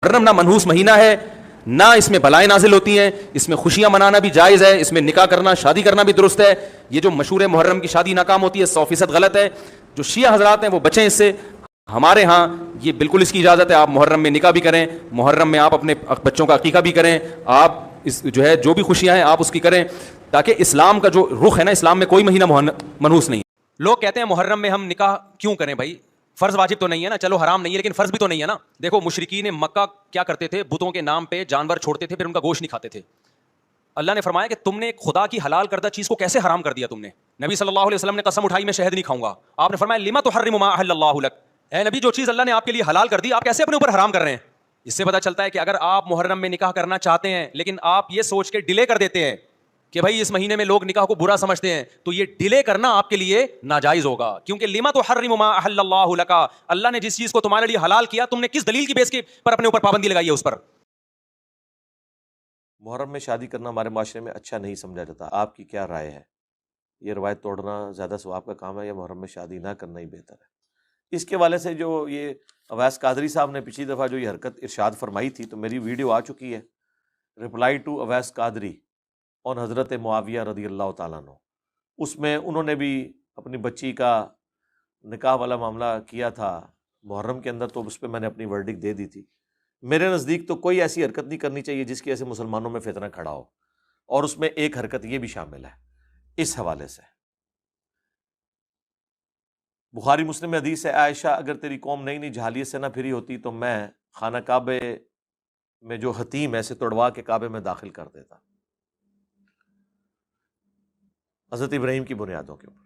محرم نہ منحوس مہینہ ہے، نہ اس میں بلائیں نازل ہوتی ہیں، اس میں خوشیاں منانا بھی جائز ہے، اس میں نکاح کرنا، شادی کرنا بھی درست ہے۔ یہ جو مشہور ہے محرم کی شادی ناکام ہوتی ہے، 100% غلط ہے۔ جو شیعہ حضرات ہیں وہ بچیں اس سے۔ ہمارے ہاں یہ بالکل اس کی اجازت ہے، آپ محرم میں نکاح بھی کریں، محرم میں آپ اپنے بچوں کا عقیقہ بھی کریں، آپ اس جو ہے جو بھی خوشیاں ہیں آپ اس کی کریں، تاکہ اسلام کا جو رخ ہے نا، اسلام میں کوئی مہینہ منحوس نہیں ہے۔ لوگ کہتے ہیں محرم میں ہم نکاح کیوں کریں بھائی، فرض واجب تو نہیں ہے نا، چلو حرام نہیں ہے لیکن فرض بھی تو نہیں ہے نا۔ دیکھو مشرکین مکہ کیا کرتے تھے، بتوں کے نام پہ جانور چھوڑتے تھے، پھر ان کا گوشت نہیں کھاتے تھے۔ اللہ نے فرمایا کہ تم نے خدا کی حلال کردہ چیز کو کیسے حرام کر دیا تم نے۔ نبی صلی اللہ علیہ وسلم نے قسم اٹھائی میں شہد نہیں کھاؤں گا، آپ نے فرمایا لما تحرم ما احل اللہ لک، اے نبی جو چیز اللہ نے آپ کے لیے حلال کر دی آپ کیسے اپنے اوپر حرام کر رہے ہیں۔ اس سے پتہ چلتا ہے کہ اگر آپ محرم میں نکاح کرنا چاہتے ہیں لیکن آپ یہ سوچ کے ڈیلے کر دیتے ہیں کہ بھائی اس مہینے میں لوگ نکاح کو برا سمجھتے ہیں، تو یہ ڈیلے کرنا آپ کے لیے ناجائز ہوگا، کیونکہ لما تحرم ما احل اللہ لک، اللہ نے جس چیز کو تمہارے لیے حلال کیا تم نے کس دلیل کی بیس کے پر اپنے اوپر پابندی لگائی ہے اس پر۔ محرم میں شادی کرنا ہمارے معاشرے میں اچھا نہیں سمجھا جاتا، آپ کی کیا رائے ہے؟ یہ روایت توڑنا زیادہ ثواب کا کام ہے یا محرم میں شادی نہ کرنا ہی بہتر ہے؟ اس کے حوالے سے جو یہ اویس قادری صاحب نے پچھلی دفعہ جو یہ حرکت ارشاد فرمائی تھی، تو میری ویڈیو آ چکی ہے، رپلائی ٹو اویس قادری اور حضرت معاویہ رضی اللہ تعالیٰ عنہ۔ اس میں انہوں نے بھی اپنی بچی کا نکاح والا معاملہ کیا تھا محرم کے اندر، تو اس پہ میں نے اپنی ورڈک دے دی تھی۔ میرے نزدیک تو کوئی ایسی حرکت نہیں کرنی چاہیے جس کی وجہ سے مسلمانوں میں فتنہ کھڑا ہو، اور اس میں ایک حرکت یہ بھی شامل ہے۔ اس حوالے سے بخاری مسلم میں حدیث ہے، عائشہ اگر تیری قوم نئی نئی جہالیت سے نہ پھری ہوتی تو میں خانہ کعبے میں جو حتیم ہے اسے توڑوا کے کعبے میں داخل کر دیتا، حضرت ابراہیم کی بنیادوں کے اوپر۔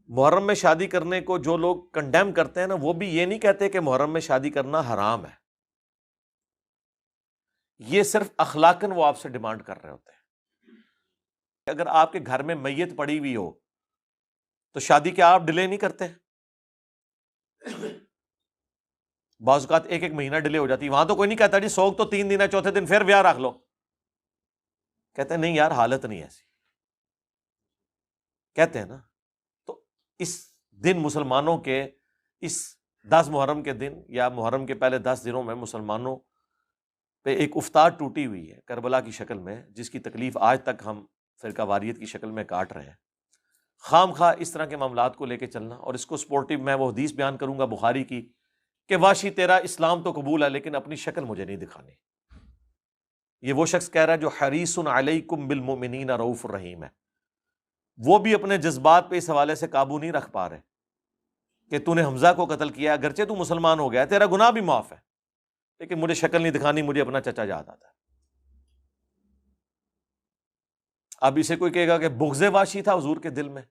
محرم میں شادی کرنے کو جو لوگ کنڈیم کرتے ہیں نا، وہ بھی یہ نہیں کہتے کہ محرم میں شادی کرنا حرام ہے، یہ صرف اخلاقاً وہ آپ سے ڈیمانڈ کر رہے ہوتے ہیں۔ اگر آپ کے گھر میں میت پڑی ہوئی ہو تو شادی کیا آپ ڈیلے نہیں کرتے؟ بعض اوقات ایک ایک مہینہ ڈیلے ہو جاتی، وہاں تو کوئی نہیں کہتا جی سوگ تو 3 دن ہے، چوتھے دن پھر بیاہ رکھ لو، کہتے ہیں نہیں یار حالت نہیں ایسی، کہتے ہیں نا۔ تو اس دن مسلمانوں کے اس 10 محرم کے دن یا محرم کے پہلے 10 دنوں میں مسلمانوں پہ ایک افتاد ٹوٹی ہوئی ہے کربلا کی شکل میں، جس کی تکلیف آج تک ہم فرقہ واریت کی شکل میں کاٹ رہے ہیں۔ خام خواہ اس طرح کے معاملات کو لے کے چلنا، اور اس کو سپورٹیو میں وہ حدیث بیان کروں گا بخاری کی کہ واشی تیرا اسلام تو قبول ہے لیکن اپنی شکل مجھے نہیں دکھانی۔ یہ وہ شخص کہہ رہا ہے جو حریص علیکم بالمؤمنین رؤوف الرحیم ہے، وہ بھی اپنے جذبات پہ اس حوالے سے قابو نہیں رکھ پا رہے کہ تو نے حمزہ کو قتل کیا، اگرچہ تو مسلمان ہو گیا تیرا گناہ بھی معاف ہے، لیکن مجھے شکل نہیں دکھانی، مجھے اپنا چچا یاد آتا ہے۔ اب اسے کوئی کہے گا کہ بغض واشی تھا حضور کے دل میں،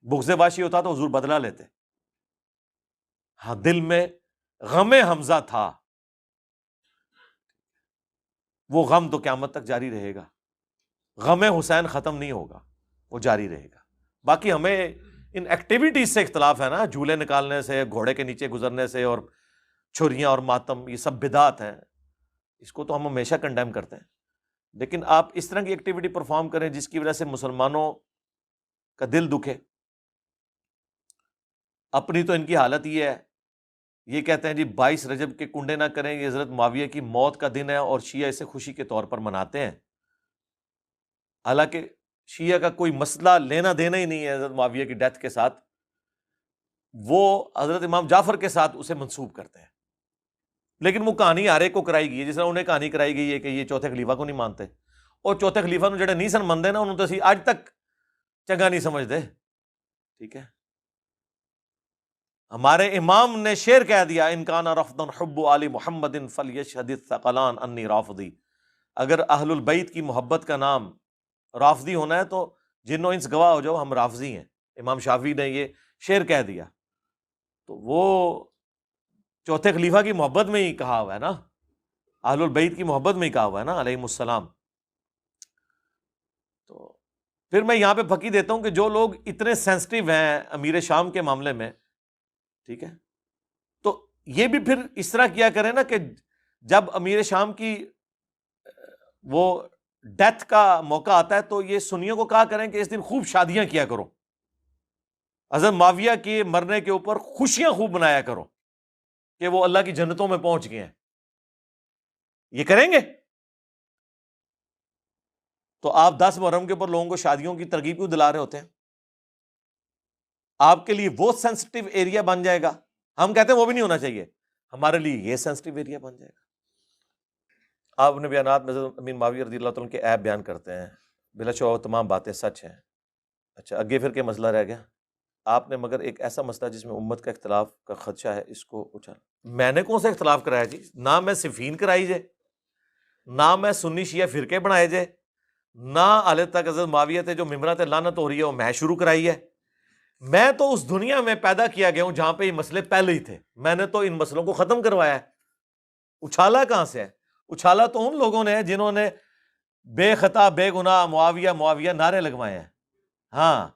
بغض واشی ہوتا تو حضور بدلہ لیتے، ہاں دل میں غم حمزہ تھا، وہ غم تو قیامت تک جاری رہے گا، غم حسین ختم نہیں ہوگا، وہ جاری رہے گا۔ باقی ہمیں ان ایکٹیویٹیز سے اختلاف ہے نا، جھولے نکالنے سے، گھوڑے کے نیچے گزرنے سے، اور چھریاں اور ماتم، یہ سب بدعات ہیں، اس کو تو ہم ہمیشہ کنڈیم کرتے ہیں، لیکن آپ اس طرح کی ایکٹیویٹی پرفارم کریں جس کی وجہ سے مسلمانوں کا دل دکھے۔ اپنی تو ان کی حالت یہ ہے، یہ کہتے ہیں جی 22 رجب کے کنڈے نہ کریں، یہ حضرت معاویہ کی موت کا دن ہے اور شیعہ اسے خوشی کے طور پر مناتے ہیں، حالانکہ شیعہ کا کوئی مسئلہ لینا دینا ہی نہیں ہے حضرت معاویہ کی ڈیتھ کے ساتھ، وہ حضرت امام جعفر کے ساتھ اسے منسوب کرتے ہیں، لیکن وہ کہانی ہر ایک کو کرائی گئی ہے، جس طرح انہیں کہانی کرائی گئی ہے کہ یہ چوتھے خلیفہ کو نہیں مانتے، اور چوتھے خلیفہ نو جڑے نہیں سن منتے نا انہوں تو اسی آج تک چنگا نہیں سمجھتے، ٹھیک ہے۔ ہمارے امام نے شعر کہہ دیا، ان کان رفضا حب آل محمد فلیشہد الثقلان انی رافضی، اگر اہل البیت کی محبت کا نام رافضی ہونا ہے تو جنو انس گواہ ہو جاؤ ہم رافضی ہیں۔ امام شافعی نے یہ شعر کہہ دیا، تو وہ چوتھے خلیفہ کی محبت میں ہی کہا ہوا ہے نا، اہل البیت کی محبت میں ہی کہا ہوا ہے نا علیہم السلام۔ تو پھر میں یہاں پہ پھکی دیتا ہوں کہ جو لوگ اتنے سینسٹیو ہیں امیر شام کے معاملے میں، ٹھیک ہے، تو یہ بھی پھر اس طرح کیا کریں نا کہ جب امیر شام کی وہ ڈیتھ کا موقع آتا ہے تو یہ سنیوں کو کہا کریں کہ اس دن خوب شادیاں کیا کرو، حضرت معاویہ کے مرنے کے اوپر خوشیاں خوب منایا کرو، کہ وہ اللہ کی جنتوں میں پہنچ گئے ہیں، یہ کریں گے؟ تو آپ 10 محرم کے اوپر لوگوں کو شادیوں کی ترغیب کیوں دلا رہے ہوتے ہیں؟ آپ کے لیے وہ سینسٹیو ایریا بن جائے گا، ہم کہتے ہیں وہ بھی نہیں ہونا چاہیے، ہمارے لیے یہ سینسٹیو ایریا بن جائے گا۔ آپ نے بیانات میں حضرت امیر معاویہ رضی اللہ تعالیٰ کے عیب بیان کرتے ہیں، بلا شبہ وہ تمام باتیں سچ ہیں۔ اچھا، آگے پھر کیا مسئلہ رہ گیا؟ آپ نے مگر ایک ایسا مسئلہ جس میں امت کا اختلاف کا خدشہ ہے، اس کو اچھا، میں نے کون سا اختلاف کرایا جی؟ نہ میں صفین کرائی جے، نہ میں سنی شیعہ فرقے بنائے جے، نہ حالت تک حضرت معاویہ تے جو ممبرات لعنت ہو رہی ہے وہ میں شروع کرائی ہے۔ میں تو اس دنیا میں پیدا کیا گیا ہوں جہاں پہ یہ مسئلے پہلے ہی تھے، میں نے تو ان مسئلوں کو ختم کروایا ہے۔ اچھالا کہاں سے ہے؟ اچھالا تو ان لوگوں نے جنہوں نے بے خطا بے گناہ معاویہ معاویہ نعرے لگوائے ہیں۔ ہاں،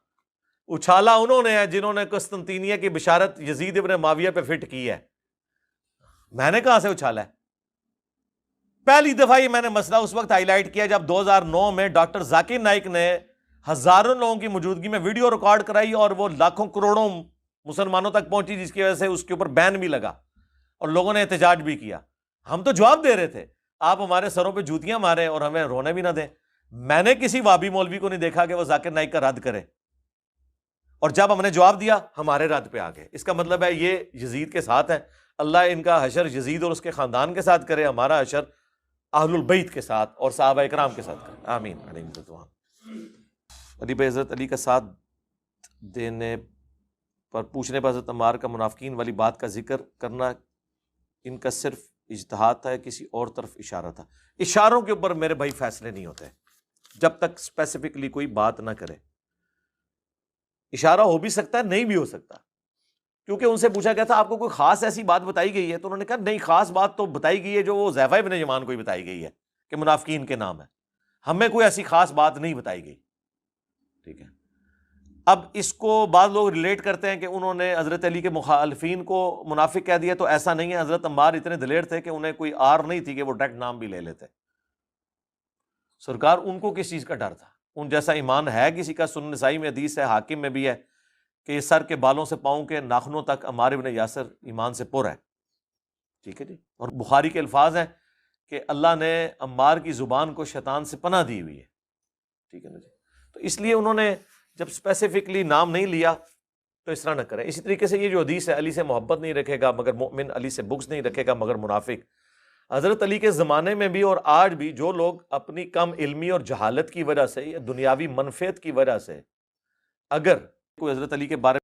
اچھالا انہوں نے ہے جنہوں نے قسطنطینیہ کی بشارت یزید ابن معاویہ پہ فٹ کی ہے۔ میں نے کہاں سے اچھالا ہے؟ پہلی دفعہ یہ میں نے مسئلہ اس وقت ہائی لائٹ کیا جب 2009 میں ڈاکٹر ذاکر نائک نے ہزاروں لوگوں کی موجودگی میں ویڈیو ریکارڈ کرائی اور وہ لاکھوں کروڑوں مسلمانوں تک پہنچی، جس کی وجہ سے اس کے اوپر بین بھی لگا اور لوگوں نے احتجاج بھی کیا۔ ہم تو جواب دے رہے تھے، آپ ہمارے سروں پہ جوتیاں ماریں اور ہمیں رونے بھی نہ دیں۔ میں نے کسی وابی مولوی کو نہیں دیکھا کہ وہ ذاکر نائک کا رد کرے، اور جب ہم نے جواب دیا ہمارے رد پہ آ گئے۔ اس کا مطلب ہے یہ یزید کے ساتھ ہیں، اللہ ان کا حشر یزید اور اس کے خاندان کے ساتھ کرے، ہمارا حشر اہل البیت کے ساتھ اور صحابہ اکرام کے ساتھ کرے، آمین۔ علی بھائی، حضرت علی کا ساتھ دینے پر پوچھنے پر حضرت عمار کا منافقین والی بات کا ذکر کرنا ان کا صرف اجتہاد تھا یا کسی اور طرف اشارہ تھا؟ اشاروں کے اوپر میرے بھائی فیصلے نہیں ہوتے جب تک اسپیسیفکلی کوئی بات نہ کرے۔ اشارہ ہو بھی سکتا ہے، نہیں بھی ہو سکتا، کیونکہ ان سے پوچھا گیا تھا آپ کو کوئی خاص ایسی بات بتائی گئی ہے، تو انہوں نے کہا نہیں، خاص بات تو بتائی گئی ہے جو وہ حذیفہ ابن یمان کو ہی بتائی گئی ہے کہ منافقین کے نام ہے، ہمیں کوئی ایسی خاص بات نہیں بتائی گئی۔ ٹھیک ہے، اب اس کو بعض لوگ ریلیٹ کرتے ہیں کہ انہوں نے حضرت علی کے مخالفین کو منافق کہہ دیا، تو ایسا نہیں ہے۔ حضرت عمار اتنے دلیر تھے کہ انہیں کوئی آر نہیں تھی کہ وہ ڈائریکٹ نام بھی لے لیتے۔ سرکار ان کو کس چیز کا ڈر تھا؟ ان جیسا ایمان ہے کسی کا؟ سنن نسائی میں حدیث ہے، حاکم میں بھی ہے کہ یہ سر کے بالوں سے پاؤں کے ناخنوں تک عمار بن یاسر ایمان سے پر ہے۔ ٹھیک ہے جی، اور بخاری کے الفاظ ہیں کہ اللہ نے عمار کی زبان کو شیطان سے پناہ دی ہوئی ہے۔ ٹھیک ہے نا جی، تو اس لیے انہوں نے جب اسپیسیفکلی نام نہیں لیا تو اس طرح نہ کریں۔ اسی طریقے سے یہ جو حدیث ہے، علی سے محبت نہیں رکھے گا مگر مومن، علی سے بغض نہیں رکھے گا مگر منافق، حضرت علی کے زمانے میں بھی اور آج بھی جو لوگ اپنی کم علمی اور جہالت کی وجہ سے یا دنیاوی منفعت کی وجہ سے اگر کوئی حضرت علی کے بارے